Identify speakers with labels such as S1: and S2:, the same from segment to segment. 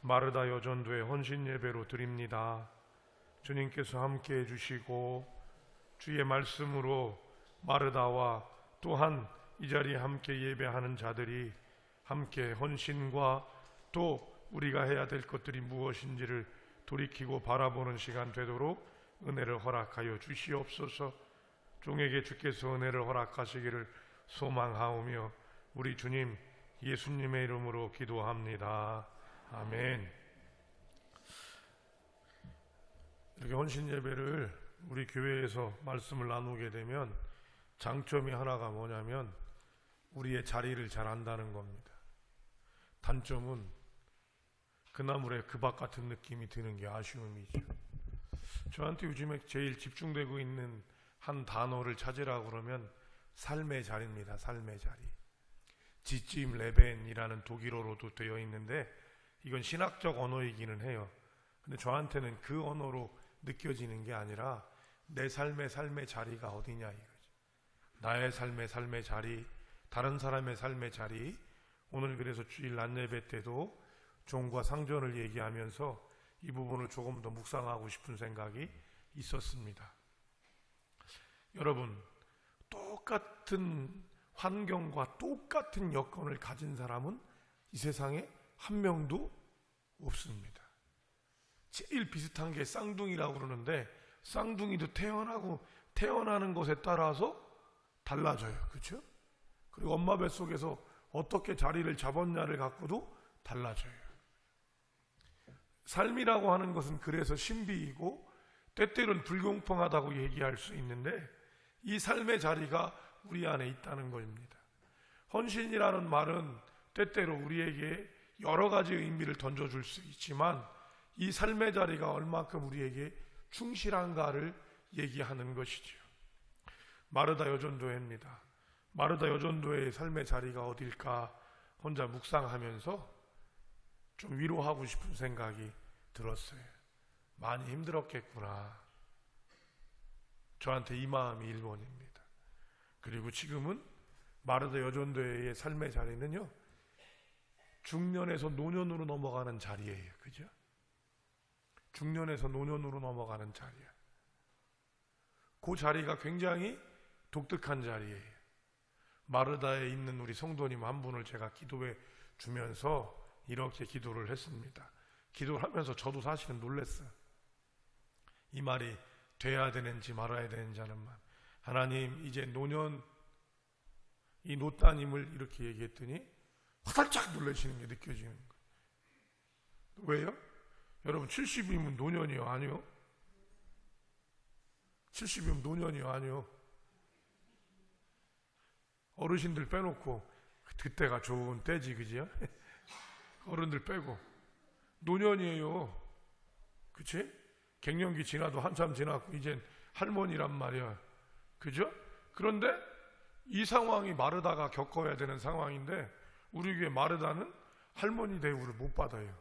S1: 마르다 여전도의 헌신 예배로 드립니다. 주님께서 함께 해주시고 주의 말씀으로 마르다와 또한 이 자리에 함께 예배하는 자들이 함께 헌신과 또 우리가 해야 될 것들이 무엇인지를 돌이키고 바라보는 시간 되도록 은혜를 허락하여 주시옵소서. 종에게 주께서 은혜를 허락하시기를 소망하오며 우리 주님 예수님의 이름으로 기도합니다. 아멘. 이렇게 헌신 예배를 우리 교회에서 말씀을 나누게 되면 장점이 하나가 뭐냐면 우리의 자리를 잘 안다는 겁니다. 단점은 그나물에 그 밥 같은 느낌이 드는 게 아쉬움이죠. 저한테 요즘에 제일 집중되고 있는 한 단어를 찾으라고 그러면 삶의 자리입니다. 삶의 자리. 지찜 레벤이라는 독일어로도 되어 있는데 이건 신학적 언어이기는 해요. 근데 저한테는 그 언어로 느껴지는 게 아니라 내 삶의 자리가 어디냐 이거죠. 나의 삶의 자리, 다른 사람의 삶의 자리. 오늘 그래서 주일 낮예배 때도 종과 상전을 얘기하면서 이 부분을 조금 더 묵상하고 싶은 생각이 있었습니다. 여러분, 똑같은 환경과 똑같은 여건을 가진 사람은 이 세상에 한 명도 없습니다. 제일 비슷한 게 쌍둥이라고 그러는데 쌍둥이도 태어나는 것에 따라서 달라져요. 그렇죠? 그리고 엄마 뱃속에서 어떻게 자리를 잡았냐를 갖고도 달라져요. 삶이라고 하는 것은 그래서 신비이고 때때로는 불공평하다고 얘기할 수 있는데 이 삶의 자리가 우리 안에 있다는 것입니다. 헌신이라는 말은 때때로 우리에게 여러 가지 의미를 던져줄 수 있지만 이 삶의 자리가 얼만큼 우리에게 충실한가를 얘기하는 것이지요. 마르다 여전도회입니다. 마르다 여전도회의 삶의 자리가 어딜까 혼자 묵상하면서 좀 위로하고 싶은 생각이 들었어요. 많이 힘들었겠구나. 저한테 이 마음이 1번입니다. 그리고 지금은 마르다 여전도회의 삶의 자리는요, 중년에서 노년으로 넘어가는 자리예요. 그죠? 중년에서 노년으로 넘어가는 자리야. 그 자리가 굉장히 독특한 자리예요. 마르다에 있는 우리 성도님 한 분을 제가 기도해 주면서 이렇게 기도를 했습니다. 기도를 하면서 저도 사실은 놀랐어요. 이 말이 돼야 되는지 말아야 되는지 하는 말. 하나님, 이제 노년, 이 노따님을 이렇게 얘기했더니 화들짝 놀라시는 게 느껴지는 거예요. 왜요? 여러분 70이면 노년이요? 아니요? 70이면 노년이요? 아니요? 어르신들 빼놓고 그때가 좋은 때지, 그지요? 어른들 빼고 노년이에요. 그치? 갱년기 지나도 한참 지났고 이젠 할머니란 말이야. 그죠? 그런데 이 상황이 마르다가 겪어야 되는 상황인데 우리 교회 마르다는 할머니 대우를 못 받아요.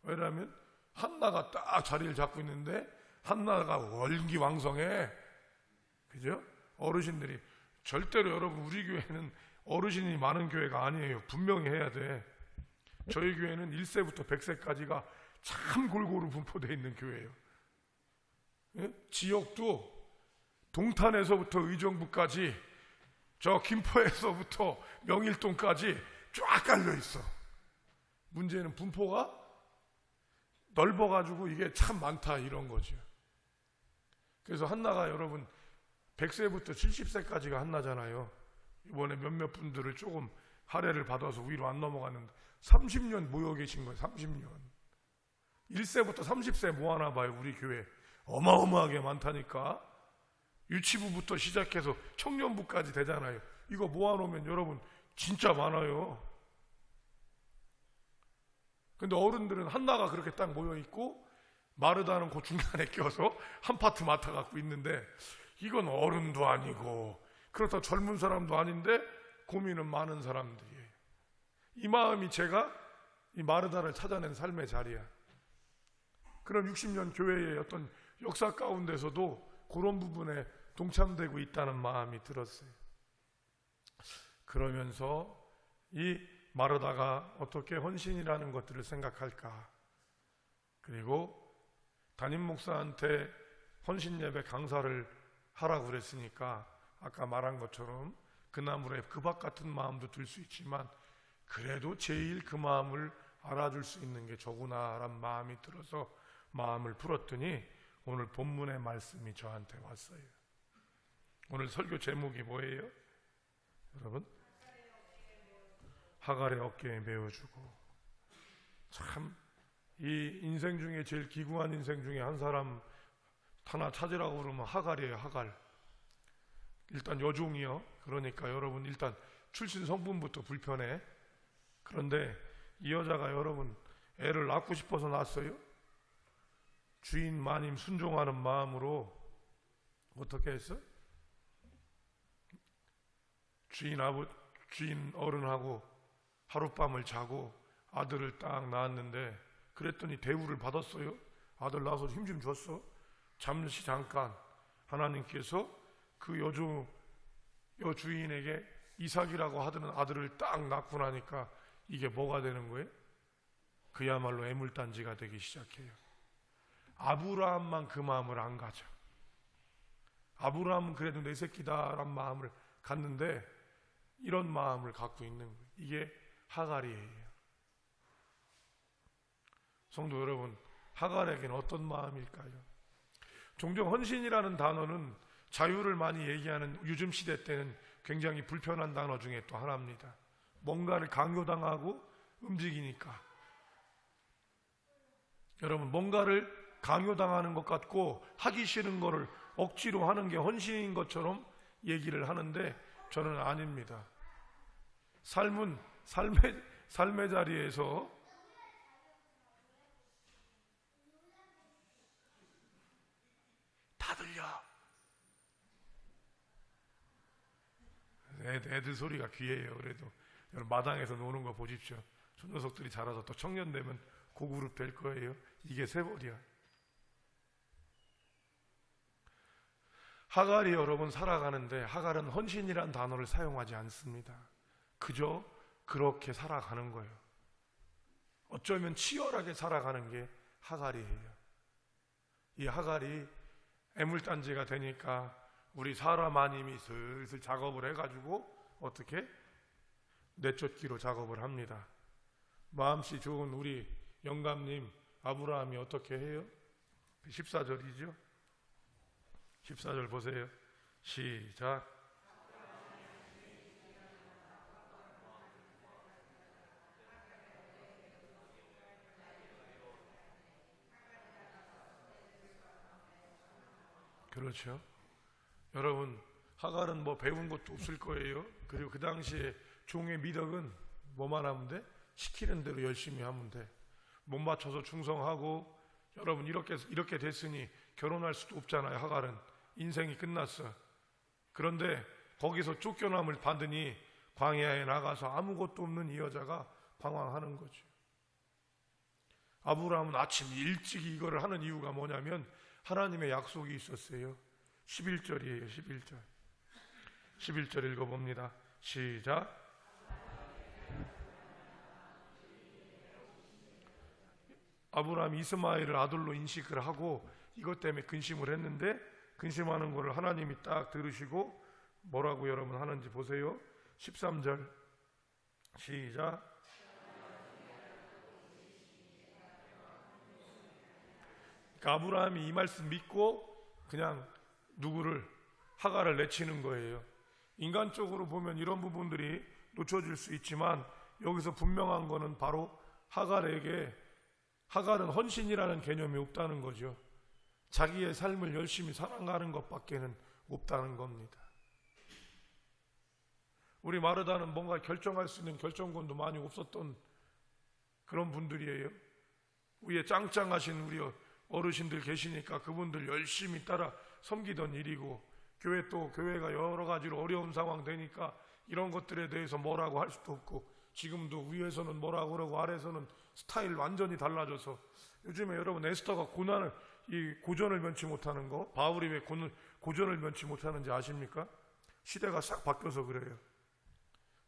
S1: 왜냐하면 한나가 딱 자리를 잡고 있는데 한나가 월기왕성해. 그죠? 어르신들이 절대로 여러분 우리 교회는 어르신이 많은 교회가 아니에요. 분명히 해야 돼. 저희 교회는 1세부터 100세까지가 참 골고루 분포되어 있는 교회예요. 예? 지역도 동탄에서부터 의정부까지 저 김포에서부터 명일동까지 쫙 깔려 있어. 문제는 분포가 넓어가지고 이게 참 많다 이런 거죠. 그래서 한나가 여러분 100세부터 70세까지가 한나잖아요. 이번에 몇몇 분들을 조금 할애를 받아서 위로 안 넘어갔는데 30년 모여 계신 거예요. 30년. 1세부터 30세 모아나 봐요. 우리 교회 어마어마하게 많다니까. 유치부부터 시작해서 청년부까지 되잖아요. 이거 모아놓으면 여러분 진짜 많아요. 근데 어른들은 한나가 그렇게 딱 모여있고 마르다는 그 중간에 껴서 한 파트 맡아갖고 있는데 이건 어른도 아니고 그렇다고 젊은 사람도 아닌데 고민은 많은 사람들이에요. 이 마음이 제가 이 마르다를 찾아낸 삶의 자리야. 그런 60년 교회의 어떤 역사 가운데서도 그런 부분에 동참되고 있다는 마음이 들었어요. 그러면서 이 마르다가 어떻게 헌신이라는 것들을 생각할까? 그리고 담임 목사한테 헌신 예배 강사를 하라고 그랬으니까 아까 말한 것처럼 그 나물에 그 밥 같은 마음도 들 수 있지만 그래도 제일 그 마음을 알아줄 수 있는 게 저구나란 마음이 들어서 마음을 풀었더니 오늘 본문의 말씀이 저한테 왔어요. 오늘 설교 제목이 뭐예요? 여러분, 하갈의 어깨에 메어주고. 참, 이 인생 중에 제일 기구한 인생 중에 한 사람 하나 찾으라고 그러면 하갈이에요. 하갈. 일단 여종이요. 그러니까 여러분 일단 출신 성분부터 불편해. 그런데 이 여자가 여러분 애를 낳고 싶어서 낳았어요. 주인 마님 순종하는 마음으로 어떻게 했어? 주인 어른하고 하룻밤을 자고 아들을 딱 낳았는데 그랬더니 대우를 받았어요. 아들 낳아서 힘 좀 줬어. 잠깐 하나님께서 그 여주인에게 이삭이라고 하던 아들을 딱 낳고 나니까 이게 뭐가 되는 거예요? 그야말로 애물단지가 되기 시작해요. 아브라함만 그 마음을 안 가져. 아브라함은 그래도 내 새끼다란 마음을 갖는데 이런 마음을 갖고 있는 거예요. 이게 하갈이에요. 성도 여러분, 하갈에게는 어떤 마음일까요? 종종 헌신이라는 단어는 자유를 많이 얘기하는 요즘 시대 때는 굉장히 불편한 단어 중에 또 하나입니다. 뭔가를 강요당하고 움직이니까. 여러분, 뭔가를 강요당하는 것 같고 하기 싫은 거를 억지로 하는 게 헌신인 것처럼 얘기를 하는데 저는 아닙니다. 삶은 삶의 자리에서 다 들려. 애들 소리가 귀해요. 그래도 여러분 마당에서 노는 거 보십시오. 저 녀석들이 자라서 또 청년 되면 고그룹 될 거예요. 이게 세월이야. 하갈이 여러분 살아가는데 하갈은 헌신이란 단어를 사용하지 않습니다. 그저 그렇게 살아가는 거예요. 어쩌면 치열하게 살아가는 게 하갈이에요. 이 하갈이 애물단지가 되니까 우리 사람 아님이 슬슬 작업을 해가지고 어떻게? 내쫓기로 작업을 합니다. 마음씨 좋은 우리 영감님 아브라함이 어떻게 해요? 14절이죠. 14절 보세요. 시작. 그렇죠. 여러분, 하갈은 뭐 배운 것도 없을 거예요. 그리고 그 당시에 종의 미덕은 뭐만 하면 돼? 시키는 대로 열심히 하면 돼. 못 맞춰서 충성하고. 여러분, 이렇게 됐으니 결혼할 수도 없잖아요. 하갈은 인생이 끝났어. 그런데 거기서 쫓겨남을 받으니 광야에 나가서 아무것도 없는 이 여자가 방황하는 거죠. 아브라함은 아침 일찍 이거를 하는 이유가 뭐냐면 하나님의 약속이 있었어요. 11절이에요. 11절 읽어봅니다. 시작. 아브라함이 이스마엘을 아들로 인식을 하고 이것 때문에 근심을 했는데 근심하는 거를 하나님이 딱 들으시고 뭐라고 여러분 하는지 보세요. 13절 시작. 그러니까 아브라함이 이 말씀 믿고 그냥 누구를 하갈을 내치는 거예요. 인간적으로 보면 이런 부분들이 놓쳐질 수 있지만 여기서 분명한 거는 바로 하갈은 헌신이라는 개념이 없다는 거죠. 자기의 삶을 열심히 살아가는 것밖에는 없다는 겁니다. 우리 마르다는 뭔가 결정할 수 있는 결정권도 많이 없었던 그런 분들이에요. 위에 짱짱하신 우리 어르신들 계시니까 그분들 열심히 따라 섬기던 일이고, 교회가 여러 가지로 어려운 상황 되니까 이런 것들에 대해서 뭐라고 할 수도 없고, 지금도 위에서는 뭐라고 그러고 아래에서는 스타일 완전히 달라져서 요즘에 여러분 에스더가 고전을 면치 못하는 거, 바울이 왜 고전을 면치 못하는지 아십니까? 시대가 싹 바뀌어서 그래요.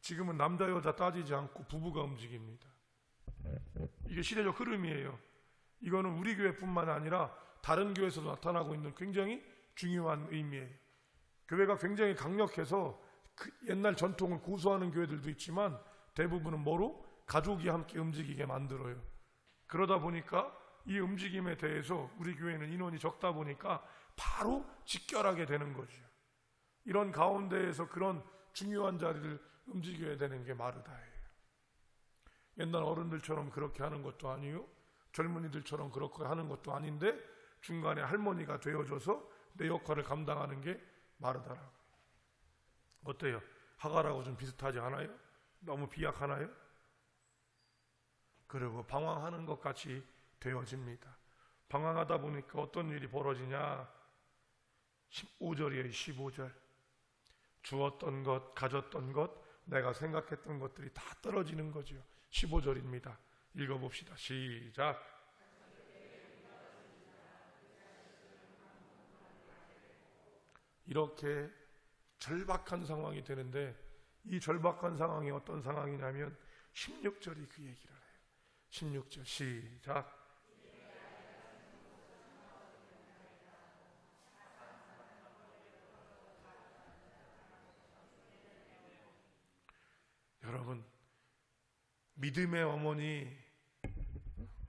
S1: 지금은 남자 여자 따지지 않고 부부가 움직입니다. 이게 시대적 흐름이에요. 이거는 우리 교회뿐만 아니라 다른 교회에서도 나타나고 있는 굉장히 중요한 의미예요. 교회가 굉장히 강력해서 그 옛날 전통을 고수하는 교회들도 있지만 대부분은 뭐로? 가족이 함께 움직이게 만들어요. 그러다 보니까 이 움직임에 대해서 우리 교회는 인원이 적다 보니까 바로 직결하게 되는 거죠. 이런 가운데에서 그런 중요한 자리를 움직여야 되는 게 마르다예요. 옛날 어른들처럼 그렇게 하는 것도 아니요, 젊은이들처럼 그렇게 하는 것도 아닌데 중간에 할머니가 되어줘서 내 역할을 감당하는 게 마르다라고. 어때요? 하갈하고 좀 비슷하지 않아요? 너무 비약하나요? 그리고 방황하는 것 같이 되어집니다. 방황하다 보니까 어떤 일이 벌어지냐? 15절이에요. 15절. 주었던 것, 가졌던 것, 내가 생각했던 것들이 다 떨어지는 거죠. 15절입니다. 읽어봅시다. 시작. 이렇게 절박한 상황이 되는데 이 절박한 상황이 어떤 상황이냐면 16절이 그 얘기를 해요. 16절 시작. 여러분, 믿음의 어머니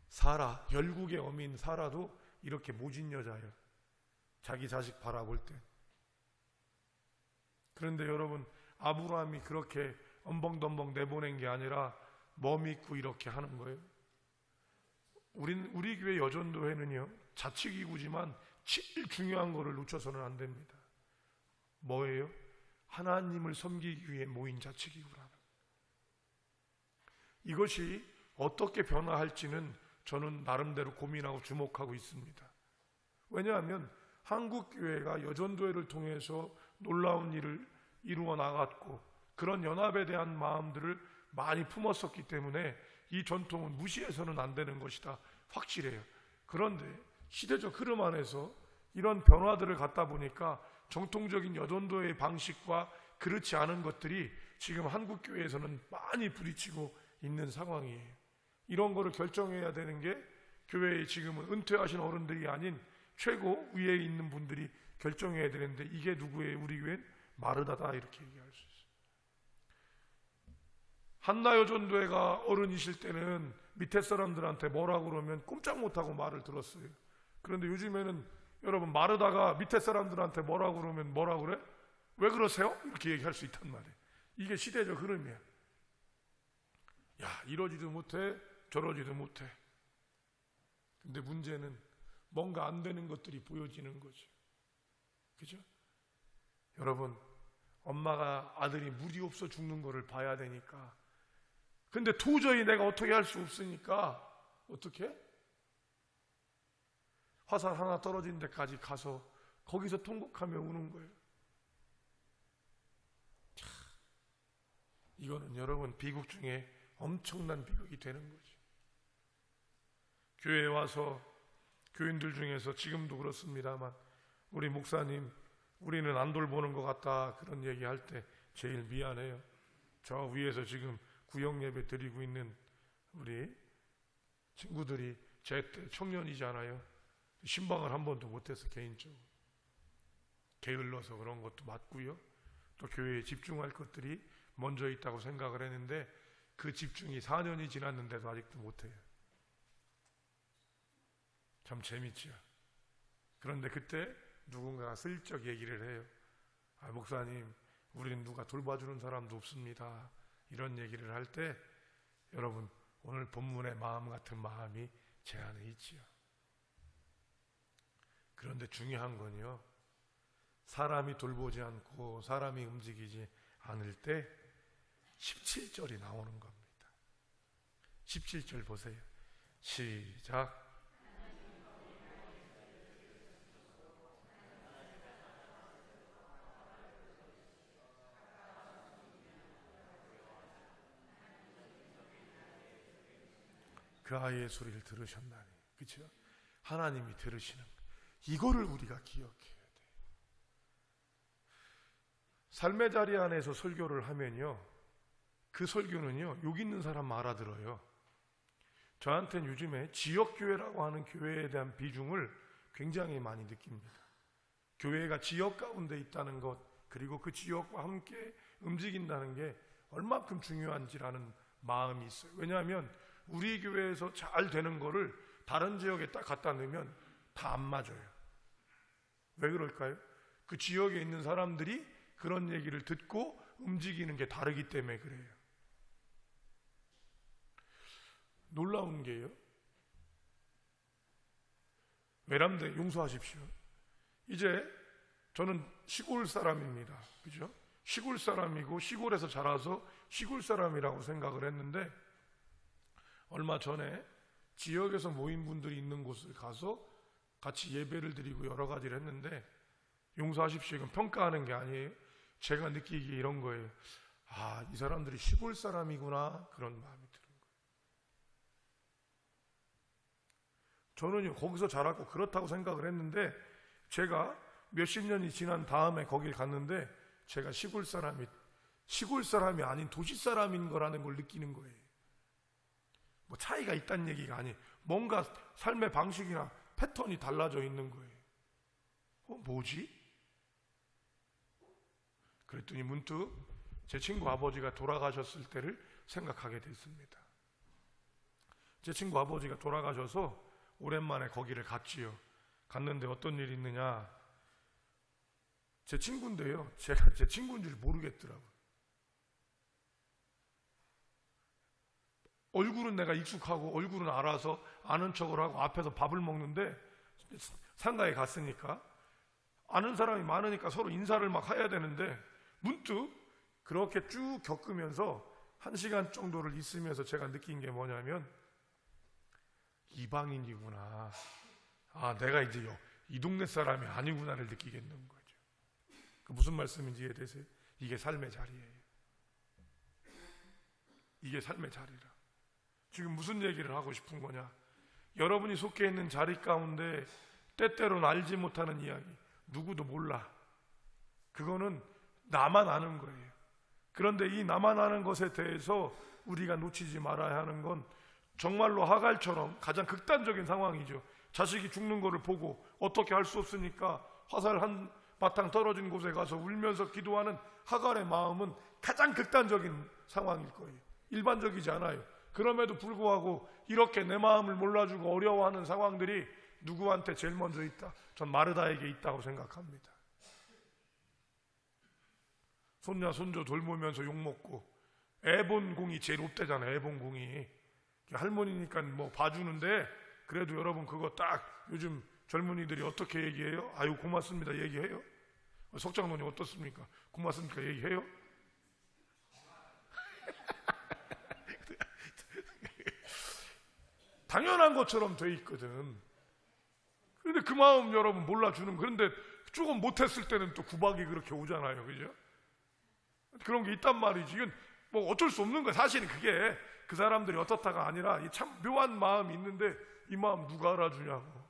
S1: 사라, 열국의 어민 사라도 이렇게 모진 여자예요. 자기 자식 바라볼 때. 그런데 여러분, 아브라함이 그렇게 엄벙덤벙 내보낸 게 아니라 뭐 믿고 이렇게 하는 거예요. 우리 교회 여전도회는요, 자치기구지만 제일 중요한 거를 놓쳐서는 안 됩니다. 뭐예요? 하나님을 섬기기 위해 모인 자치기구라는. 이것이 어떻게 변화할지는 저는 나름대로 고민하고 주목하고 있습니다. 왜냐하면 한국교회가 여전도회를 통해서 놀라운 일을 이루어 나갔고 그런 연합에 대한 마음들을 많이 품었었기 때문에 이 전통은 무시해서는 안 되는 것이다 확실해요. 그런데 시대적 흐름 안에서 이런 변화들을 갖다 보니까 정통적인 여전도의 방식과 그렇지 않은 것들이 지금 한국교회에서는 많이 부딪히고 있는 상황이에요. 이런 거를 결정해야 되는 게 교회에 지금은 은퇴하신 어른들이 아닌 최고 위에 있는 분들이 결정해야 되는데 이게 누구예요? 우리 교회는 마르다다 이렇게 얘기할 수 있어요. 한나여전도회가 어른이실 때는 밑에 사람들한테 뭐라고 그러면 꼼짝 못하고 말을 들었어요. 그런데 요즘에는 여러분 마르다가 밑에 사람들한테 뭐라고 그러면 뭐라고 그래? 왜 그러세요? 이렇게 얘기할 수 있단 말이에요. 이게 시대적 흐름이야. 야, 이러지도 못해 저러지도 못해. 근데 문제는 뭔가 안 되는 것들이 보여지는 거죠. 그죠? 여러분, 엄마가 아들이 물이 없어 죽는 거를 봐야 되니까, 근데 도저히 내가 어떻게 할 수 없으니까 어떻게? 화살 하나 떨어진 데까지 가서 거기서 통곡하며 우는 거예요. 참, 이거는 여러분 비극 중에 엄청난 비극이 되는 거죠. 교회에 와서 교인들 중에서 지금도 그렇습니다만 우리 목사님 우리는 안 돌보는 것 같다 그런 얘기할 때 제일 미안해요. 저 위에서 지금 구역 예배 드리고 있는 우리 친구들이 제 때 청년이잖아요. 신방을 한 번도 못해서 개인적으로 게을러서 그런 것도 맞고요. 또 교회에 집중할 것들이 먼저 있다고 생각을 했는데 그 집중이 4년이 지났는데도 아직도 못해요. 참 재밌죠. 그런데 그때 누군가가 슬쩍 얘기를 해요. 아, 목사님, 우리는 누가 돌봐주는 사람도 없습니다. 이런 얘기를 할 때 여러분 오늘 본문의 마음 같은 마음이 제 안에 있지요. 그런데 중요한 건요, 사람이 돌보지 않고 사람이 움직이지 않을 때 17절이 나오는 겁니다. 17절 보세요. 시작. 그 아이의 소리를 들으셨나니. 그렇죠? 하나님이 들으시는 거. 이거를 우리가 기억해야 돼요. 삶의 자리 안에서 설교를 하면요, 그 설교는요 욕 있는 사람 알아들어요. 저한테는 요즘에 지역교회라고 하는 교회에 대한 비중을 굉장히 많이 느낍니다. 교회가 지역 가운데 있다는 것, 그리고 그 지역과 함께 움직인다는 게 얼만큼 중요한지라는 마음이 있어요. 왜냐하면 우리 교회에서 잘 되는 거를 다른 지역에 딱 갖다 놓으면 다 안 맞아요. 왜 그럴까요? 그 지역에 있는 사람들이 그런 얘기를 듣고 움직이는 게 다르기 때문에 그래요. 놀라운 게요, 외람돼 용서하십시오. 이제 저는 시골 사람입니다. 그죠? 시골 사람이고 시골에서 자라서 시골 사람이라고 생각을 했는데, 얼마 전에 지역에서 모인 분들이 있는 곳을 가서 같이 예배를 드리고 여러 가지를 했는데, 용서하십시오, 이건 평가하는 게 아니에요. 제가 느끼기에 이런 거예요. 아, 이 사람들이 시골 사람이구나, 그런 마음이 드는 거예요. 저는 거기서 자랐고 그렇다고 생각을 했는데, 제가 몇십 년이 지난 다음에 거길 갔는데 제가 시골 사람이 아닌 도시 사람인 거라는 걸 느끼는 거예요. 뭐 차이가 있다는 얘기가 아니에요. 뭔가 삶의 방식이나 패턴이 달라져 있는 거예요. 뭐지? 그랬더니 문득 제 친구 아버지가 돌아가셨을 때를 생각하게 됐습니다. 제 친구 아버지가 돌아가셔서 오랜만에 거기를 갔지요. 갔는데 어떤 일이 있느냐, 제 친구인데요, 제가 제 친구인 줄 모르겠더라고요. 얼굴은 내가 익숙하고 얼굴은 알아서 아는 척을 하고 앞에서 밥을 먹는데, 상가에 갔으니까 아는 사람이 많으니까 서로 인사를 막 해야 되는데, 문득 그렇게 쭉 겪으면서 1시간 정도를 있으면서 제가 느낀 게 뭐냐면, 이방인이구나, 아, 내가 이제 이 동네 사람이 아니구나를 느끼겠는 거죠. 그 무슨 말씀인지 이해되세요? 이게 삶의 자리예요. 이게 삶의 자리라. 지금 무슨 얘기를 하고 싶은 거냐, 여러분이 속해 있는 자리 가운데 때때로는 알지 못하는 이야기, 누구도 몰라. 그거는 나만 아는 거예요. 그런데 이 나만 아는 것에 대해서 우리가 놓치지 말아야 하는 건 정말로 하갈처럼 가장 극단적인 상황이죠. 자식이 죽는 거를 보고 어떻게 할 수 없으니까 화살 한 바탕 떨어진 곳에 가서 울면서 기도하는 하갈의 마음은 가장 극단적인 상황일 거예요. 일반적이지 않아요. 그럼에도 불구하고 이렇게 내 마음을 몰라주고 어려워하는 상황들이 누구한테 제일 먼저 있다? 전 마르다에게 있다고 생각합니다. 손자 손조 돌보면서 욕먹고, 애본공이 제일 없대잖아요. 애본공이 할머니니까 뭐 봐주는데, 그래도 여러분 그거 딱 요즘 젊은이들이 어떻게 얘기해요? 아유 고맙습니다 얘기해요? 석장로님 어떻습니까? 고맙습니까 얘기해요? 당연한 것처럼 돼 있거든. 그런데 그 마음 여러분 몰라주는 거. 그런데 조금 못했을 때는 또 구박이 그렇게 오잖아요. 그죠? 그런 게 있단 말이지. 이건 뭐 어쩔 수 없는 거야. 사실은 그게 그 사람들이 어떻다가 아니라 이 참 묘한 마음이 있는데, 이 마음 누가 알아주냐고.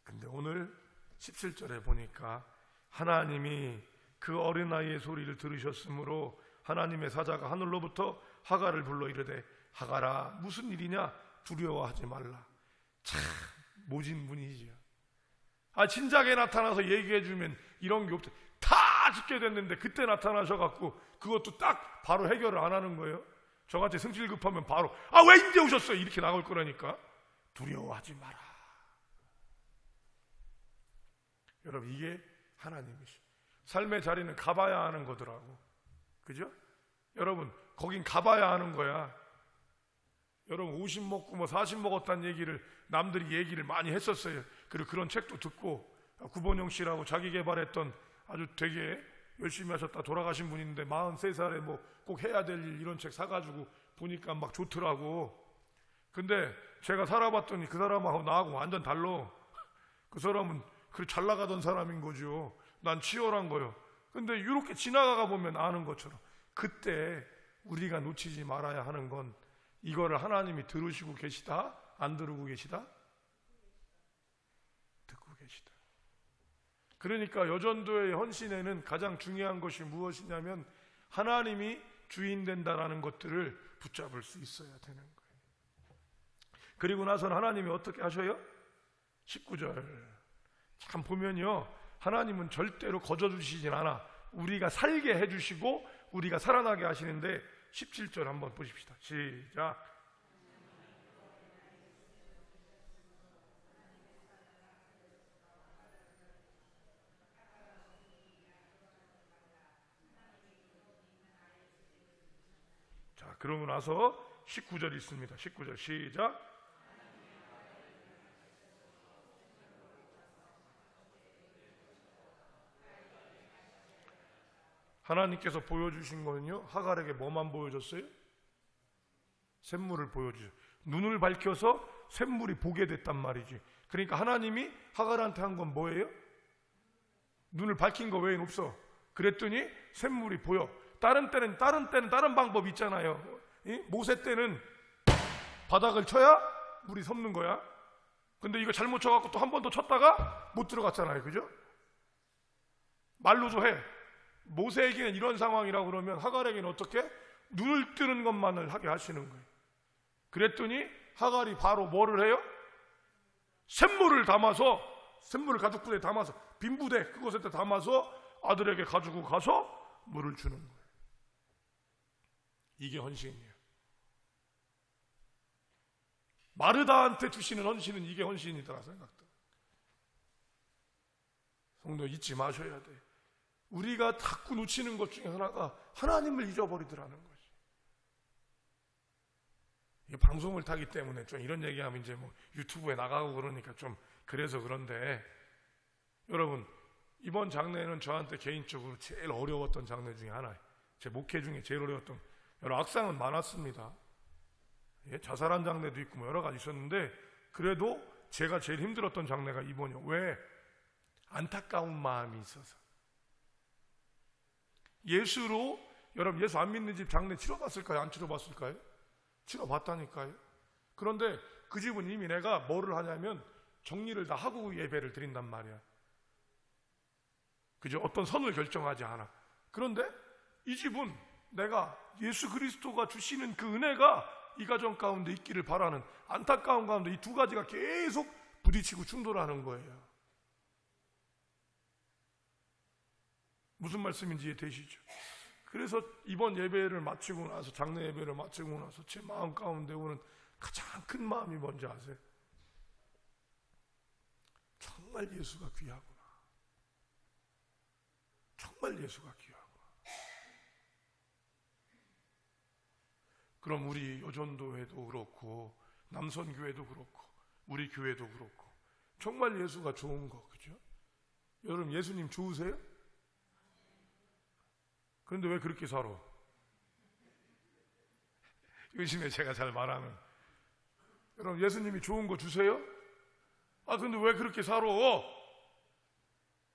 S1: 근데 오늘 17절에 보니까 하나님이 그 어린아이의 소리를 들으셨으므로 하나님의 사자가 하늘로부터 하갈을 불러 이르되, 하갈아 무슨 일이냐, 두려워하지 말라. 참 모진 분이지요. 아, 진작에 나타나서 얘기해주면 이런 게 없대. 다 죽게 됐는데 그때 나타나셔갖고 그것도 딱 바로 해결을 안 하는 거예요. 저같이 성질 급하면 바로 왜 이제 오셨어요 이렇게 나올 거라니까. 두려워하지 마라. 여러분, 이게 하나님이시. 삶의 자리는 가봐야 하는 거더라고. 그죠? 여러분, 거긴 가봐야 하는 거야. 여러분, 50 먹고 뭐 40 먹었다는 얘기를 남들이 얘기를 많이 했었어요. 그리고 그런 책도 듣고, 구본영 씨라고 자기 개발했던 아주 되게 열심히 하셨다 돌아가신 분인데 43살에 뭐 꼭 해야 될 일 이런 책 사가지고 보니까 막 좋더라고. 근데 제가 살아봤더니 그 사람하고 나하고 완전 달라. 그 사람은 그래 잘 나가던 사람인 거죠. 난 치열한 거요. 근데 이렇게 지나가가 보면 아는 것처럼, 그때 우리가 놓치지 말아야 하는 건 이거를 하나님이 들으시고 계시다? 안 들으고 계시다? 듣고 계시다. 그러니까 여전도의 헌신에는 가장 중요한 것이 무엇이냐면 하나님이 주인 된다라는 것들을 붙잡을 수 있어야 되는 거예요. 그리고 나서는 하나님이 어떻게 하셔요? 19절 참 보면요, 하나님은 절대로 거저주시진 않아. 우리가 살게 해주시고 우리가 살아나게 하시는데 17절 한번 보십시다. 시작. 자, 그러고 나서 19절 있습니다. 19절 시작. 하나님께서 보여주신 거는요, 하갈에게 뭐만 보여줬어요? 샘물을 보여주죠. 눈을 밝혀서 샘물이 보게 됐단 말이지. 그러니까 하나님이 하갈한테 한 건 뭐예요? 눈을 밝힌 거 외에는 없어. 그랬더니 샘물이 보여. 다른 때는 다른 방법이 있잖아요. 모세 때는 바닥을 쳐야 물이 섭는 거야. 근데 이거 잘못 쳐갖고 또 한 번 더 쳤다가 못 들어갔잖아요. 그죠? 말로도 해. 모세에게는 이런 상황이라고 그러면 하갈에게는 어떻게? 눈을 뜨는 것만을 하게 하시는 거예요. 그랬더니 하갈이 바로 뭐를 해요? 샘물을 담아서, 샘물을 가죽부대에 담아서, 빈 부대 그곳에 담아서 아들에게 가지고 가서 물을 주는 거예요. 이게 헌신이에요. 마르다한테 주시는 헌신은 이게 헌신이더라 생각도. 성도 잊지 마셔야 돼. 우리가 자꾸 놓치는 것 중에 하나가 하나님을 잊어버리더라는 거지. 이 방송을 타기 때문에 좀 이런 얘기하면 이제 뭐 유튜브에 나가고 그러니까 좀 그래서 그런데, 여러분 이번 장례는 저한테 개인적으로 제일 어려웠던 장례 중에 하나예요. 제 목회 중에 제일 어려웠던, 여러 악상은 많았습니다. 예, 자살한 장례도 있고 뭐 여러 가지 있었는데 그래도 제가 제일 힘들었던 장례가 이번이요. 왜? 안타까운 마음이 있어서. 예수로, 여러분 예수 안 믿는 집 장례 치러봤을까요? 안 치러봤을까요? 치러봤다니까요. 그런데 그 집은 이미 내가 뭐를 하냐면 정리를 다 하고 예배를 드린단 말이야. 그죠? 어떤 선을 결정하지 않아. 그런데 이 집은 내가 예수 그리스도가 주시는 그 은혜가 이 가정 가운데 있기를 바라는 안타까운 가운데 이 두 가지가 계속 부딪히고 충돌하는 거예요. 무슨 말씀인지 이해되시죠? 그래서 이번 예배를 마치고 나서, 장례 예배를 마치고 나서 제 마음 가운데 오는 가장 큰 마음이 뭔지 아세요? 정말 예수가 귀하구나. 정말 예수가 귀하구나. 그럼 우리 여전도회도 그렇고 남선교회도 그렇고 우리 교회도 그렇고 정말 예수가 좋은 거, 그죠? 여러분 예수님 좋으세요? 그런데 왜 그렇게 살아? 요즘에 제가 잘 말하는, 여러분 예수님이 좋은 거 주세요? 근데 왜 그렇게 살아?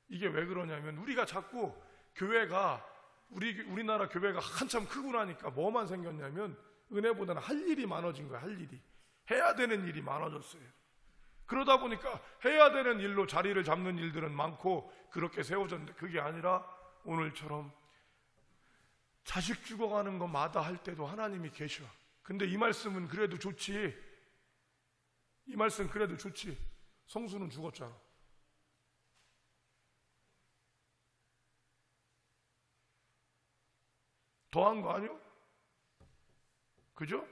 S1: 이게 왜 그러냐면 우리가 자꾸 교회가, 우리나라 교회가 한참 크고 나니까 뭐만 생겼냐면 은혜보다는 할 일이 많아진 거야. 할 일이, 해야 되는 일이 많아졌어요. 그러다 보니까 해야 되는 일로 자리를 잡는 일들은 많고 그렇게 세워졌는데, 그게 아니라 오늘처럼 자식 죽어가는 거 마다할 때도 하나님이 계셔. 근데 이 말씀은 그래도 좋지. 이 말씀 그래도 좋지. 성수는 죽었잖아. 더한 거 아니요? 그죠?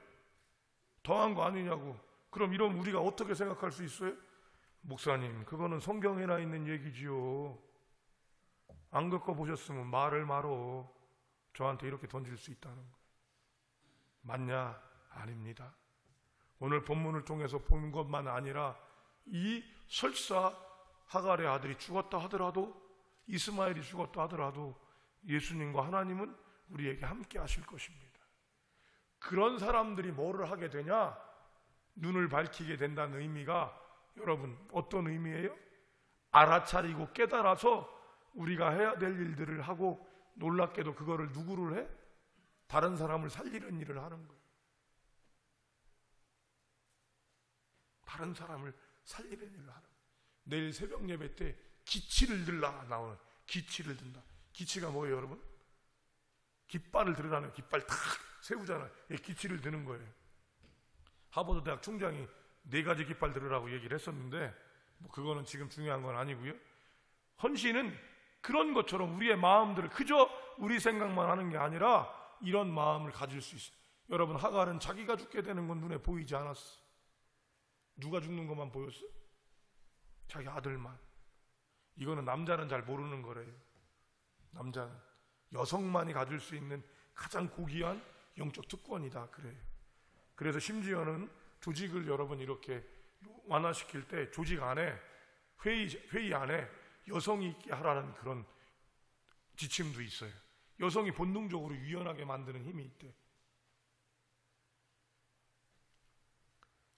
S1: 더한 거 아니냐고. 그럼 이러면 우리가 어떻게 생각할 수 있어요? 목사님, 그거는 성경에나 있는 얘기지요. 안 겪어보셨으면 말을 말어. 저한테 이렇게 던질 수 있다는 거예요. 맞냐? 아닙니다. 오늘 본문을 통해서 본 것만 아니라 이 설사 하갈의 아들이 죽었다 하더라도, 이스마엘이 죽었다 하더라도 예수님과 하나님은 우리에게 함께 하실 것입니다. 그런 사람들이 뭐를 하게 되냐? 눈을 밝히게 된다는 의미가, 여러분 어떤 의미예요? 알아차리고 깨달아서 우리가 해야 될 일들을 하고, 놀랍게도 그거를 누구를 해? 다른 사람을 살리는 일을 하는 거예요. 다른 사람을 살리는 일을 하는 거예요. 내일 새벽 예배 때 기치를 들라 나오는, 기치를 든다. 기치가 뭐예요, 여러분? 깃발을 들으라는, 깃발 탁 세우잖아요. 기치를 드는 거예요. 하버드 대학 총장이 4가지 깃발 들으라고 얘기를 했었는데 뭐 그거는 지금 중요한 건 아니고요. 헌신은 그런 것처럼 우리의 마음들을 그저 우리 생각만 하는 게 아니라 이런 마음을 가질 수 있어요. 여러분, 하갈은 자기가 죽게 되는 건 눈에 보이지 않았어. 누가 죽는 것만 보였어? 자기 아들만. 이거는 남자는 잘 모르는 거래요. 남자는 여성만이 가질 수 있는 가장 고귀한 영적 특권이다 그래요. 그래서 심지어는 조직을 여러분 이렇게 완화시킬 때 조직 안에 회의 안에 여성이 있게 하라는 그런 지침도 있어요. 여성이 본능적으로 유연하게 만드는 힘이 있대.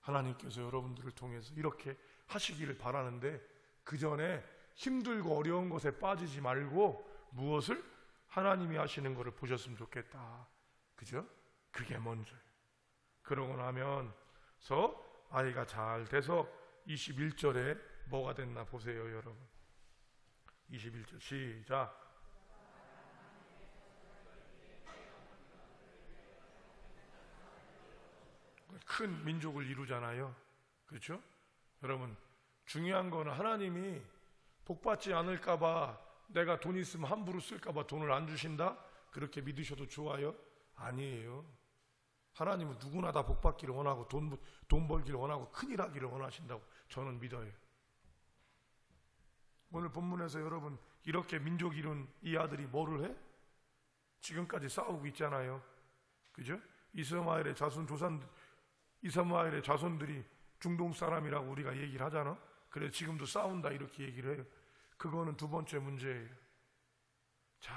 S1: 하나님께서 여러분들을 통해서 이렇게 하시기를 바라는데 그 전에 힘들고 어려운 것에 빠지지 말고 무엇을? 하나님이 하시는 것을 보셨으면 좋겠다. 그죠? 그게 먼저예요. 그러고 나면서 아이가 잘 돼서 21절에 뭐가 됐나 보세요, 여러분. 21절 시작. 큰 민족을 이루잖아요. 그렇죠? 여러분, 중요한 거는 하나님이 복받지 않을까봐 내가 돈 있으면 함부로 쓸까봐 돈을 안 주신다? 그렇게 믿으셔도 좋아요? 아니에요. 하나님은 누구나 다 복받기를 원하고 돈 벌기를 원하고 큰일 하기를 원하신다고 저는 믿어요. 오늘 본문에서 여러분 이렇게 민족 이룬 이 아들이 뭐를 해? 지금까지 싸우고 있잖아요. 그죠? 이스마엘의 자손들이 중동 사람이라고 우리가 얘기를 하잖아. 그래서 지금도 싸운다 이렇게 얘기를 해요. 그거는 두 번째 문제예요. 자,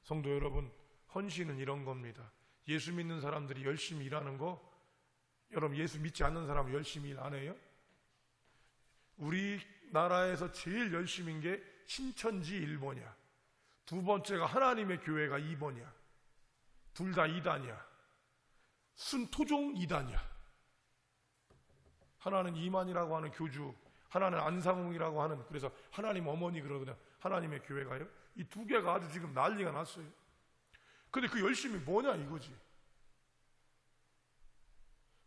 S1: 성도 여러분, 헌신은 이런 겁니다. 예수 믿는 사람들이 열심히 일하는 거, 여러분 예수 믿지 않는 사람은 열심히 일 안 해요? 우리나라에서 제일 열심인 게 신천지 1번이야. 두 번째가 하나님의 교회가 2번이야. 둘 다 2단이야. 순토종 2단이야. 하나는 이만이라고 하는 교주, 하나는 안상홍이라고 하는, 그래서 하나님 어머니 그러거든. 하나님의 교회가요. 이 두 개가 아주 지금 난리가 났어요. 근데 그 열심이 뭐냐 이거지.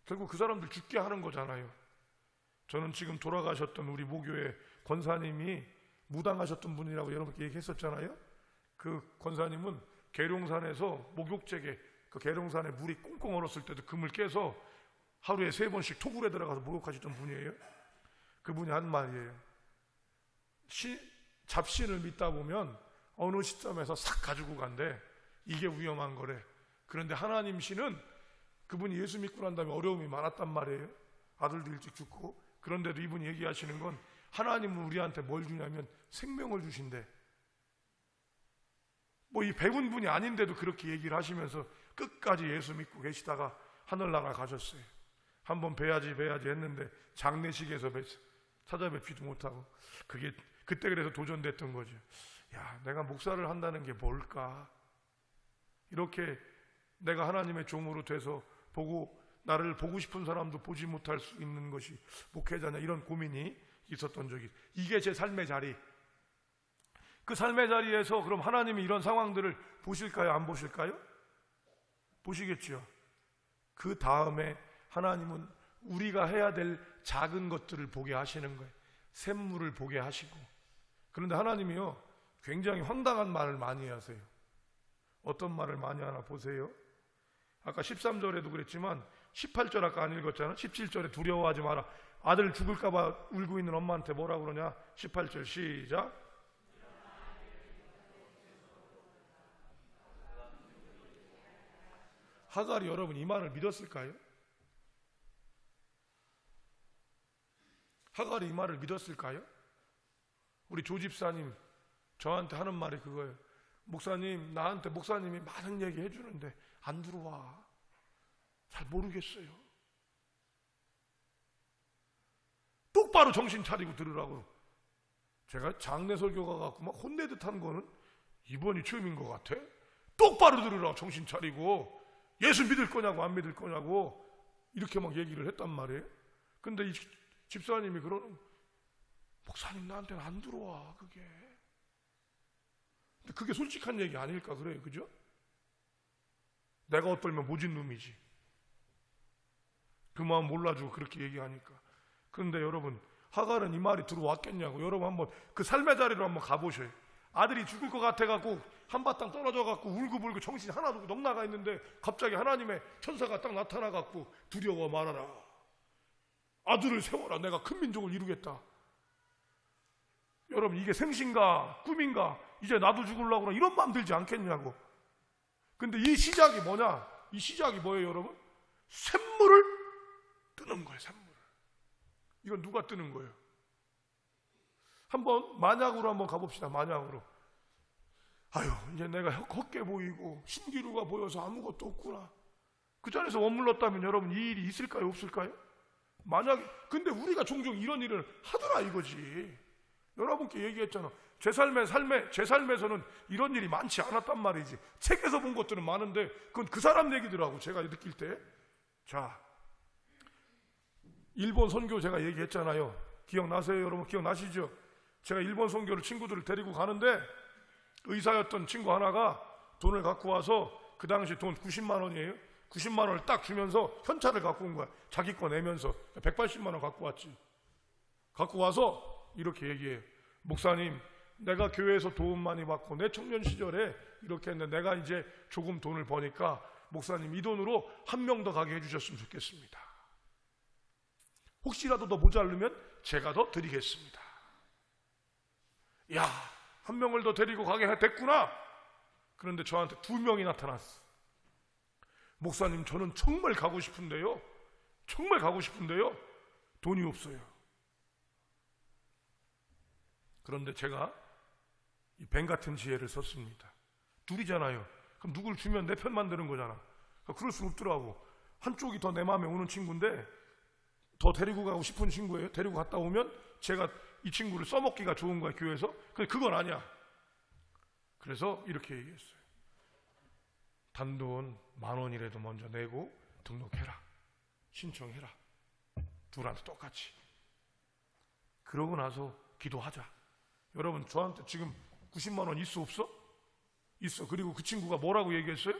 S1: 결국 그 사람들 죽게 하는 거잖아요. 저는 지금 돌아가셨던 우리 모교의 권사님이 무당하셨던 분이라고 여러분께 얘기했었잖아요. 그 권사님은 계룡산에서 목욕제게, 그 계룡산에 물이 꽁꽁 얼었을 때도 금을 깨서 하루에 3번씩 토굴에 들어가서 목욕하셨던 분이에요. 그분이 한 말이에요. 잡신을 믿다 보면 어느 시점에서 싹 가지고 간대. 이게 위험한 거래. 그런데 하나님 신은 그분이 예수 믿고 난 다음에 어려움이 많았단 말이에요. 아들도 일찍 죽고. 그런데도 이분이 얘기하시는 건 하나님은 우리한테 뭘 주냐면 생명을 주신대. 뭐 이 배운 분이 아닌데도 그렇게 얘기를 하시면서 끝까지 예수 믿고 계시다가 하늘나라 가셨어요. 한번 뵈야지 했는데 장례식에서 찾아뵙지도 못하고, 그게 그때 그래서 도전됐던 거죠. 야, 내가 목사를 한다는 게 뭘까? 이렇게 내가 하나님의 종으로 돼서 나를 보고 싶은 사람도 보지 못할 수 있는 것이 목회자냐, 이런 고민이 있었던 적이, 이게 제 삶의 자리. 그 삶의 자리에서 그럼 하나님이 이런 상황들을 보실까요? 안 보실까요? 보시겠죠. 그 다음에 하나님은 우리가 해야 될 작은 것들을 보게 하시는 거예요. 샘물을 보게 하시고. 그런데 하나님이요, 굉장히 황당한 말을 많이 하세요. 어떤 말을 많이 하나 보세요. 아까 13절에도 그랬지만 18절 아까 안 읽었잖아. 17절에 두려워하지 마라. 아들 죽을까 봐 울고 있는 엄마한테 뭐라 그러냐. 18절 시작. 하갈이 여러분 이 말을 믿었을까요? 하갈이 이 말을 믿었을까요? 우리 조 집사님 저한테 하는 말이 그거예요. 목사님, 나한테 목사님이 많은 얘기 해주는데 안 들어와. 잘 모르겠어요. 똑바로 정신 차리고 들으라고. 제가 장례 설교가 갖고 막 혼내듯 한 거는 이번이 처음인 것 같아. 똑바로 들으라고, 정신 차리고. 예수 믿을 거냐고 안 믿을 거냐고 이렇게 막 얘기를 했단 말이에요. 근데 이 집사님이 그러는, 목사님 나한테는 안 들어와 그게. 근데 그게 솔직한 얘기 아닐까 그래요. 그죠? 내가 어떨면 모진 놈이지. 그 마음 몰라주고 그렇게 얘기하니까. 그런데 여러분, 하갈은 이 말이 들어왔겠냐고. 여러분 한번 그 삶의 자리로 한번 가보셔요. 아들이 죽을 것 같아갖고 한바탕 떨어져갖고 울고불고 정신이 하나도 넉 나가 있는데 갑자기 하나님의 천사가 딱 나타나갖고 두려워 말아라. 아들을 세워라. 내가 큰 민족을 이루겠다. 여러분, 이게 생신가 꿈인가? 이제 나도 죽으려고 그러나 이런 마음 들지 않겠냐고. 근데 이 시작이 뭐냐? 이 시작이 뭐예요, 여러분? 샘물을 뜨는 거예요, 샘물을. 이건 누가 뜨는 거예요? 한번 만약으로 한번 가봅시다. 만약으로. 아유, 이제 내가 헛게 보이고 신기루가 보여서 아무것도 없구나. 그 자리에서 머물렀다면 여러분, 이 일이 있을까요, 없을까요? 만약에. 근데 우리가 종종 이런 일을 하더라 이거지. 여러분께 얘기했잖아. 제 삶에서는 이런 일이 많지 않았단 말이지. 책에서 본 것들은 많은데 그건 그 사람 얘기더라고, 제가 느낄 때. 자, 일본 선교 제가 얘기했잖아요. 기억나세요, 여러분? 기억나시죠? 제가 일본 선교를 친구들을 데리고 가는데 의사였던 친구 하나가 돈을 갖고 와서, 그 당시 돈 90만 원이에요. 90만 원을 딱 주면서 현찰을 갖고 온 거야. 자기 거 내면서 180만 원 갖고 왔지. 갖고 와서 이렇게 얘기해요. 목사님, 내가 교회에서 도움 많이 받고 내 청년 시절에 이렇게 했는데 내가 이제 조금 돈을 버니까 목사님 이 돈으로 한 명 더 가게 해주셨으면 좋겠습니다. 혹시라도 더 모자르면 제가 더 드리겠습니다. 야, 한 명을 더 데리고 가게 됐구나. 그런데 저한테 2명이 나타났어. 목사님, 저는 정말 가고 싶은데요. 정말 가고 싶은데요. 돈이 없어요. 그런데 제가 이 뱀 같은 지혜를 썼습니다. 둘이잖아요. 그럼 누굴 주면 내 편 만드는 거잖아. 그럴 수 없더라고. 한쪽이 더 내 마음에 오는 친구인데 더 데리고 가고 싶은 친구예요. 데리고 갔다 오면 제가 이 친구를 써먹기가 좋은 거야, 교회에서. 근데 그건 아니야. 그래서 이렇게 얘기했어요. 단돈 10,000원이라도 먼저 내고 등록해라. 신청해라. 둘한테 똑같이. 그러고 나서 기도하자. 여러분, 저한테 지금 90만 원 있어, 없어? 있어. 그리고 그 친구가 뭐라고 얘기했어요?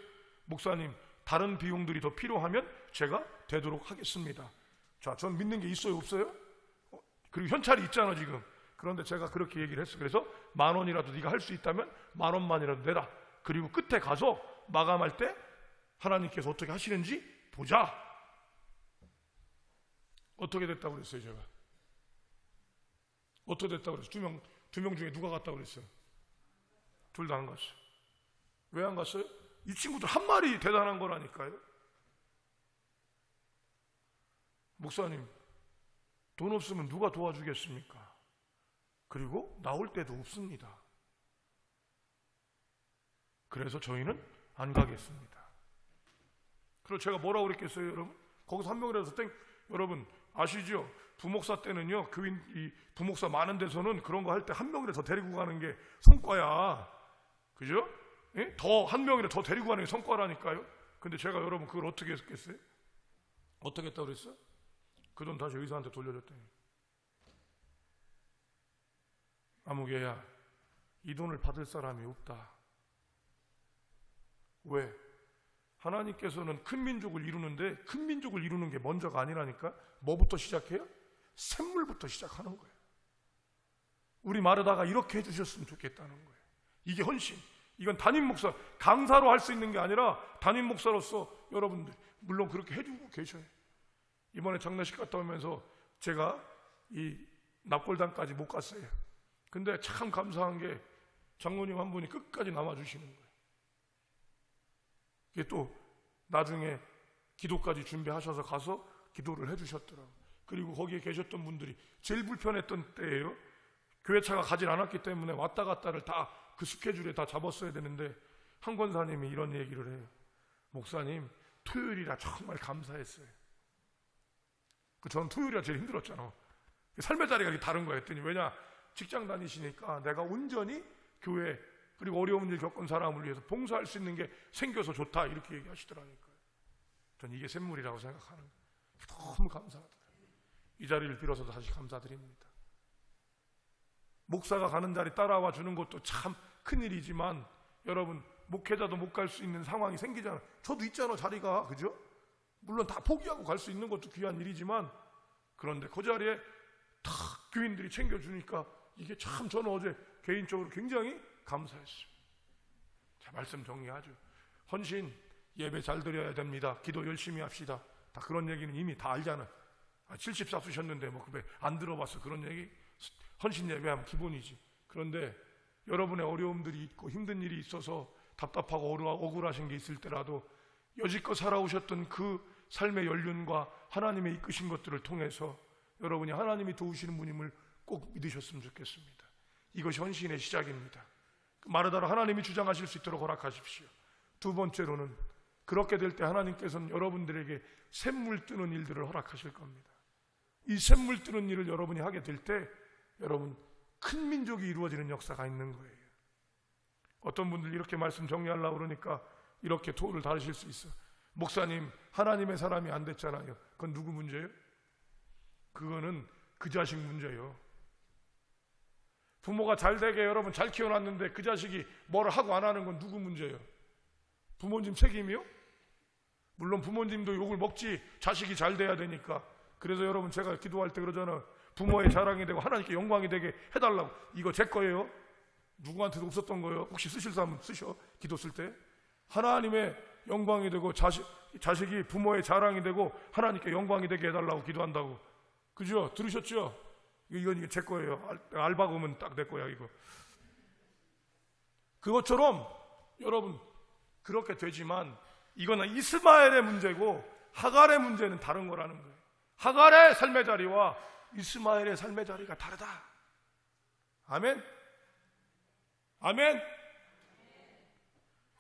S1: 목사님, 다른 비용들이 더 필요하면 제가 되도록 하겠습니다. 자, 전 믿는 게 있어요, 없어요? 그리고 현찰이 있잖아 지금. 그런데 제가 그렇게 얘기를 했어. 그래서 10,000원이라도 네가 할 수 있다면 10,000원만이라도 내라. 그리고 끝에 가서 마감할 때 하나님께서 어떻게 하시는지 보자. 어떻게 됐다고 그랬어요, 제가? 어떻게 됐다고 그랬어요? 두 명 중에 누가 갔다고 그랬어요? 둘 다 안 갔어요. 왜 안 갔어요? 이 친구들 한 말이 대단한 거라니까요. 목사님, 돈 없으면 누가 도와주겠습니까? 그리고 나올 때도 없습니다. 그래서 저희는 안 가겠습니다. 그리고 제가 뭐라고 그랬겠어요, 여러분? 거기서 한 명이라도 여러분 아시죠? 부목사 때는요, 이 부목사 많은 데서는 그런 거 할 때 한 명이라도 더 데리고 가는 게 성과야. 그죠? 예? 더 한 명이라도 더 데리고 가는 게 성과라니까요. 근데 제가 여러분 그걸 어떻게 했겠어요? 어떻게 했다고 그랬어요? 그 돈 다시 의사한테 돌려줬더니, 아무개야, 이 돈을 받을 사람이 없다. 왜? 하나님께서는 큰 민족을 이루는데 큰 민족을 이루는 게 먼저가 아니라니까. 뭐부터 시작해요? 샘물부터 시작하는 거예요. 우리 마르다가 이렇게 해주셨으면 좋겠다는 거예요. 이게 헌신. 이건 담임 목사, 강사로 할 수 있는 게 아니라 담임 목사로서 여러분들 물론 그렇게 해주고 계셔요. 이번에 장례식 갔다 오면서 제가 이 납골당까지 못 갔어요. 근데 참 감사한 게 장로님 한 분이 끝까지 남아주시는 거예요. 이게 또 나중에 기도까지 준비하셔서 가서 기도를 해주셨더라고요. 그리고 거기에 계셨던 분들이 제일 불편했던 때예요. 교회차가 가진 않았기 때문에 왔다 갔다를 다 그 스케줄에 다 잡았어야 되는데 한 권사님이 이런 얘기를 해요. 목사님, 토요일이라 정말 감사했어요. 저는 토요일이라 제일 힘들었잖아. 삶의 자리가 다른 거야 했더니, 왜냐, 직장 다니시니까 내가 온전히 교회 그리고 어려운 일 겪은 사람을 위해서 봉사할 수 있는 게 생겨서 좋다, 이렇게 얘기하시더라니까요. 전 이게 샘물이라고 생각하는 거예요. 너무 감사하더라고요. 이 자리를 빌어서 다시 감사드립니다. 목사가 가는 자리 따라와 주는 것도 참 큰일이지만 여러분, 목회자도 못 갈 수 있는 상황이 생기잖아요. 저도 있잖아, 자리가. 그죠? 물론 다 포기하고 갈 수 있는 것도 귀한 일이지만 그런데 그 자리에 탁 교인들이 챙겨주니까 이게 참 저는 어제 개인적으로 굉장히 감사했어요. 자, 말씀 정리하죠. 헌신, 예배 잘 드려야 됩니다. 기도 열심히 합시다. 다 그런 얘기는 이미 다 알잖아. 74 쓰셨는데 뭐 안 들어봤어. 그런 얘기. 헌신 예배하면 기본이지. 그런데 여러분의 어려움들이 있고 힘든 일이 있어서 답답하고 억울하신 게 있을 때라도 여지껏 살아오셨던 그 삶의 연륜과 하나님의 이끄신 것들을 통해서 여러분이 하나님이 도우시는 분임을 꼭 믿으셨으면 좋겠습니다. 이것이 헌신의 시작입니다. 마르다로 하나님이 주장하실 수 있도록 허락하십시오. 두 번째로는 그렇게 될 때 하나님께서는 여러분들에게 샘물 뜨는 일들을 허락하실 겁니다. 이 샘물 뜨는 일을 여러분이 하게 될 때 여러분 큰 민족이 이루어지는 역사가 있는 거예요. 어떤 분들 이렇게 말씀 정리하려고 그러니까 이렇게 토를 다루실 수 있어. 목사님, 하나님의 사람이 안 됐잖아요. 그건 누구 문제예요? 그거는 그 자식 문제예요. 부모가 잘 되게 여러분 잘 키워놨는데 그 자식이 뭘 하고 안 하는 건 누구 문제예요? 부모님 책임이요? 물론 부모님도 욕을 먹지 자식이 잘 돼야 되니까. 그래서 여러분 제가 기도할 때 그러잖아요. 부모의 자랑이 되고 하나님께 영광이 되게 해달라고. 이거 제 거예요. 누구한테도 없었던 거예요. 혹시 쓰실 사람은 쓰셔. 기도 쓸 때 하나님의 영광이 되고 자식이 부모의 자랑이 되고 하나님께 영광이 되게 해달라고 기도한다고. 그죠? 들으셨죠? 이건 제 거예요. 알바금은 딱 내 거야 이거. 그것처럼 여러분 그렇게 되지만 이거는 이스마엘의 문제고 하갈의 문제는 다른 거라는 거예요. 하갈의 삶의 자리와 이스마엘의 삶의 자리가 다르다. 아멘? 아멘?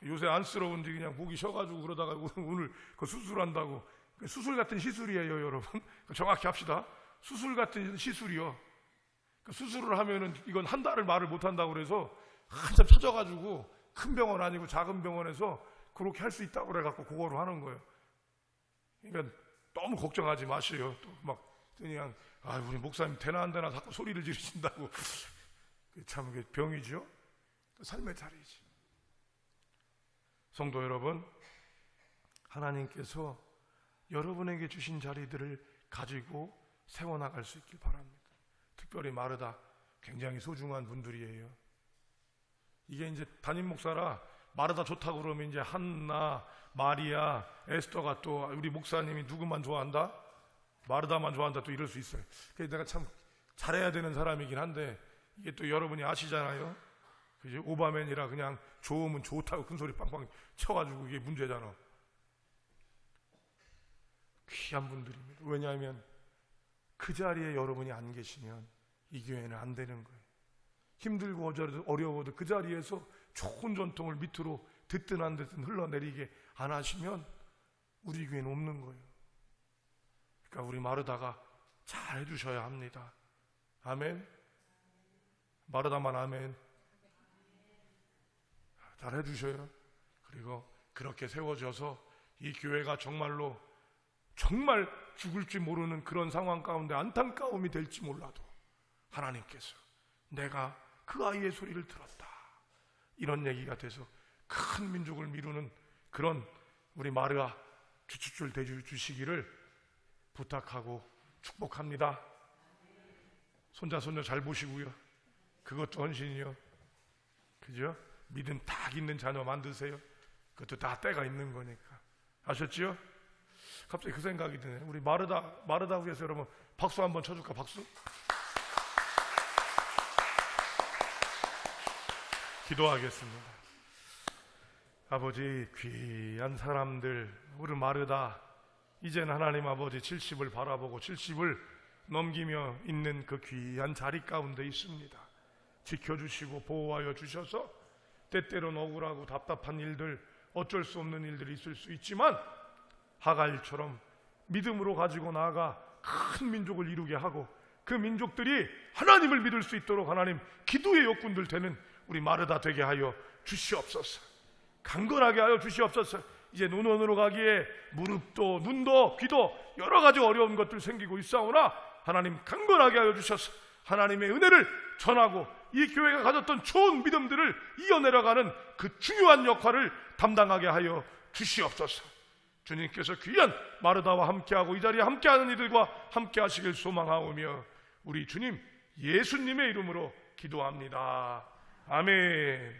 S1: 요새 안쓰러운지 그냥 목이 쉬어가지고 그러다가 오늘 그 수술한다고. 수술 같은 시술이에요 여러분. 정확히 합시다. 수술 같은 시술이요. 수술을 하면은 이건 한 달을 말을 못한다고 그래서 한참 찾아가지고 큰 병원 아니고 작은 병원에서 그렇게 할 수 있다고 그래갖고 그거로 하는 거예요. 그러니까 너무 걱정하지 마세요. 또 막 그냥 우리 목사님 되나 안 되나 자꾸 소리를 지르신다고. 참 병이죠. 삶의 자리지. 성도 여러분, 하나님께서 여러분에게 주신 자리들을 가지고 세워나갈 수 있길 바랍니다. 특별히 마르다 굉장히 소중한 분들이에요. 이게 이제 담임 목사라 마르다 좋다고 그러면 이제 한나, 마리아, 에스더가 또 우리 목사님이 누구만 좋아한다? 마르다만 좋아한다 또 이럴 수 있어요. 그래서 내가 참 잘해야 되는 사람이긴 한데 이게 또 여러분이 아시잖아요. 그죠? 오바맨이라 그냥 좋으면 좋다고 큰소리 빵빵 쳐가지고 이게 문제잖아. 귀한 분들입니다. 왜냐하면 그 자리에 여러분이 안 계시면 이 교회는 안 되는 거예요. 힘들고 어려워도 그 자리에서 좋은 전통을 밑으로 듣든 안 듣든 흘러내리게 안 하시면 우리 교회는 없는 거예요. 그러니까 우리 마르다가 잘 해주셔야 합니다. 아멘. 마르다만 아멘. 잘 해주셔요. 그리고 그렇게 세워져서 이 교회가 정말 죽을지 모르는 그런 상황 가운데 안타까움이 될지 몰라도 하나님께서 내가 그 아이의 소리를 들었다 이런 얘기가 돼서 큰 민족을 미루는 그런 우리 마르아 주축줄 대주 주시기를 부탁하고 축복합니다. 손자 손녀 잘 보시고요. 그것도 헌신이요. 그죠? 믿음 딱 있는 자녀 만드세요. 그것도 다 때가 있는 거니까. 아셨지요? 갑자기 그 생각이 드네. 우리 마르다 위해서 여러분 박수 한번 쳐줄까? 박수? 기도하겠습니다. 아버지, 귀한 사람들 우리 마르다 이제는 하나님 아버지 70을 바라보고 70을 넘기며 있는 그 귀한 자리 가운데 있습니다. 지켜주시고 보호하여 주셔서 때때로는 억울하고 답답한 일들, 어쩔 수 없는 일들이 있을 수 있지만 하갈처럼 믿음으로 가지고 나아가 큰 민족을 이루게 하고 그 민족들이 하나님을 믿을 수 있도록 하나님 기도의 역군들 되는 우리 마르다 되게 하여 주시옵소서. 강건하게 하여 주시옵소서. 이제 노년으로 가기에 무릎도 눈도 귀도 여러 가지 어려운 것들 생기고 있사오나 하나님 강건하게 하여 주셔서 하나님의 은혜를 전하고 이 교회가 가졌던 좋은 믿음들을 이어내려가는 그 중요한 역할을 담당하게 하여 주시옵소서. 주님께서 귀한 마르다와 함께하고 이 자리에 함께하는 이들과 함께하시길 소망하오며 우리 주님 예수님의 이름으로 기도합니다. 아멘.